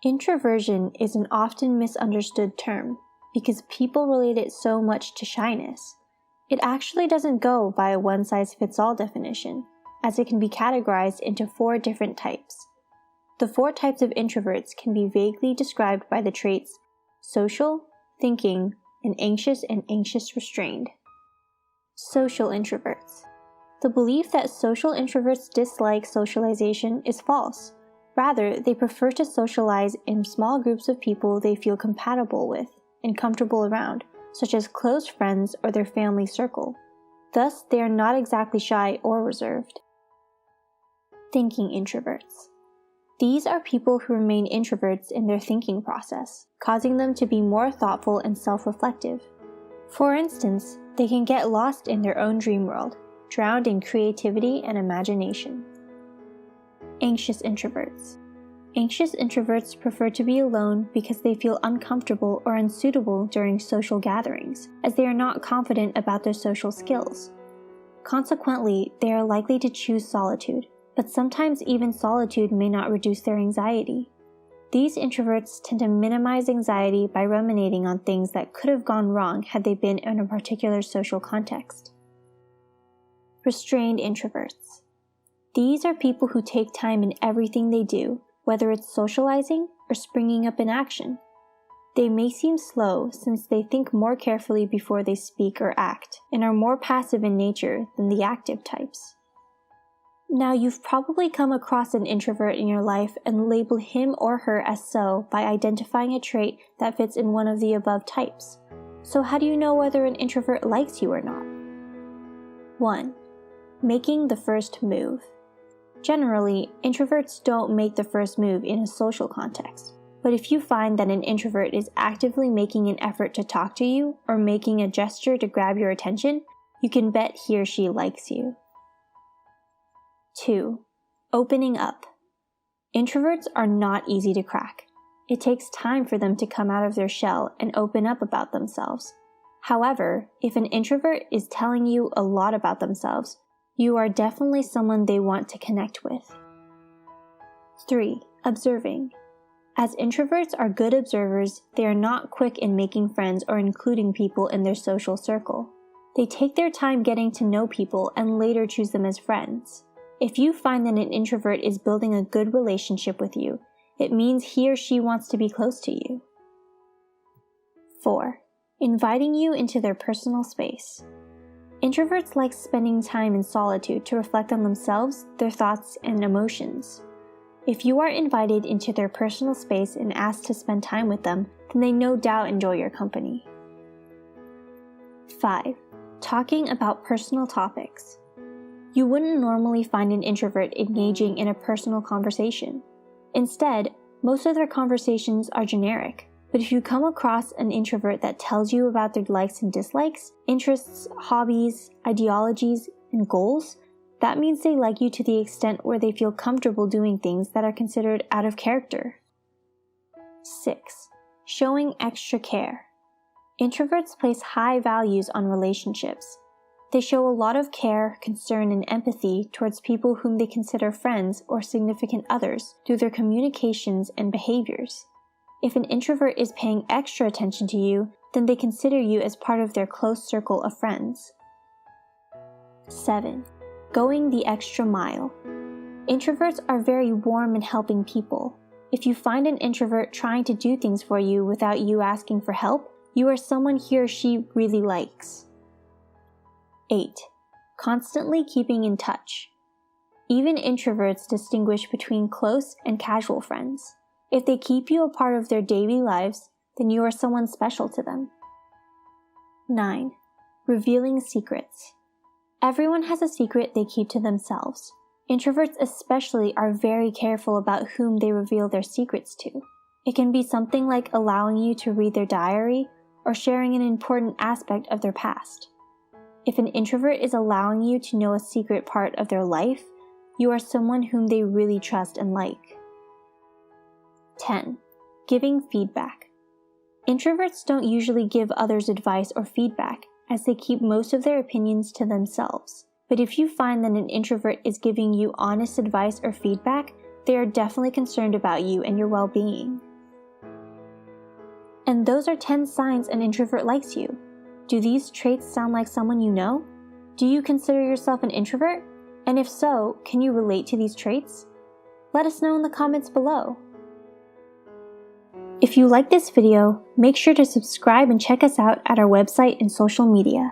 Introversion is an often misunderstood term because people relate it so much to shyness. It actually doesn't go by a one-size-fits-all definition, as it can be categorized into 4 different types. The 4 types of introverts can be vaguely described by the traits social, thinking, and anxious restrained. Social introverts. The belief that social introverts dislike socialization is false. Rather, they prefer to socialize in small groups of people they feel compatible with and comfortable around, such as close friends or their family circle. Thus, they are not exactly shy or reserved. Thinking introverts. These are people who remain introverts in their thinking process, causing them to be more thoughtful and self-reflective. For instance, they can get lost in their own dream world, drowned in creativity and imagination. Anxious introverts. Anxious introverts prefer to be alone because they feel uncomfortable or unsuitable during social gatherings, as they are not confident about their social skills. Consequently, they are likely to choose solitude, but sometimes even solitude may not reduce their anxiety. These introverts tend to minimize anxiety by ruminating on things that could have gone wrong had they been in a particular social context. Restrained introverts. These are people who take time in everything they do, whether it's socializing or springing up in action. They may seem slow since they think more carefully before they speak or act, and are more passive in nature than the active types. Now, you've probably come across an introvert in your life and labeled him or her as so by identifying a trait that fits in one of the above types. So how do you know whether an introvert likes you or not? 1. Making the first move. Generally, introverts don't make the first move in a social context. But if you find that an introvert is actively making an effort to talk to you or making a gesture to grab your attention, you can bet he or she likes you. 2. Opening up. Introverts are not easy to crack. It takes time for them to come out of their shell and open up about themselves. However, if an introvert is telling you a lot about themselves, you are definitely someone they want to connect with. 3. Observing. As introverts are good observers, they are not quick in making friends or including people in their social circle. They take their time getting to know people and later choose them as friends. If you find that an introvert is building a good relationship with you, it means he or she wants to be close to you. 4. Inviting you into their personal space. Introverts like spending time in solitude to reflect on themselves, their thoughts, and emotions. If you are invited into their personal space and asked to spend time with them, then they no doubt enjoy your company. 5. Talking about personal topics. You wouldn't normally find an introvert engaging in a personal conversation. Instead, most of their conversations are generic. But if you come across an introvert that tells you about their likes and dislikes, interests, hobbies, ideologies, and goals, that means they like you to the extent where they feel comfortable doing things that are considered out of character. 6. Showing extra care. Introverts place high values on relationships. They show a lot of care, concern, and empathy towards people whom they consider friends or significant others through their communications and behaviors. If an introvert is paying extra attention to you, then they consider you as part of their close circle of friends. 7. Going the extra mile. Introverts are very warm and helping people. If you find an introvert trying to do things for you without you asking for help, you are someone he or she really likes. 8. Constantly keeping in touch. Even introverts distinguish between close and casual friends. If they keep you a part of their daily lives, then you are someone special to them. 9. Revealing secrets. Everyone has a secret they keep to themselves. Introverts especially are very careful about whom they reveal their secrets to. It can be something like allowing you to read their diary or sharing an important aspect of their past. If an introvert is allowing you to know a secret part of their life, you are someone whom they really trust and like. 10. Giving feedback. Introverts don't usually give others advice or feedback, as they keep most of their opinions to themselves. But if you find that an introvert is giving you honest advice or feedback, they are definitely concerned about you and your well-being. And those are 10 signs an introvert likes you. Do these traits sound like someone you know? Do you consider yourself an introvert? And if so, can you relate to these traits? Let us know in the comments below. If you like this video, make sure to subscribe and check us out at our website and social media.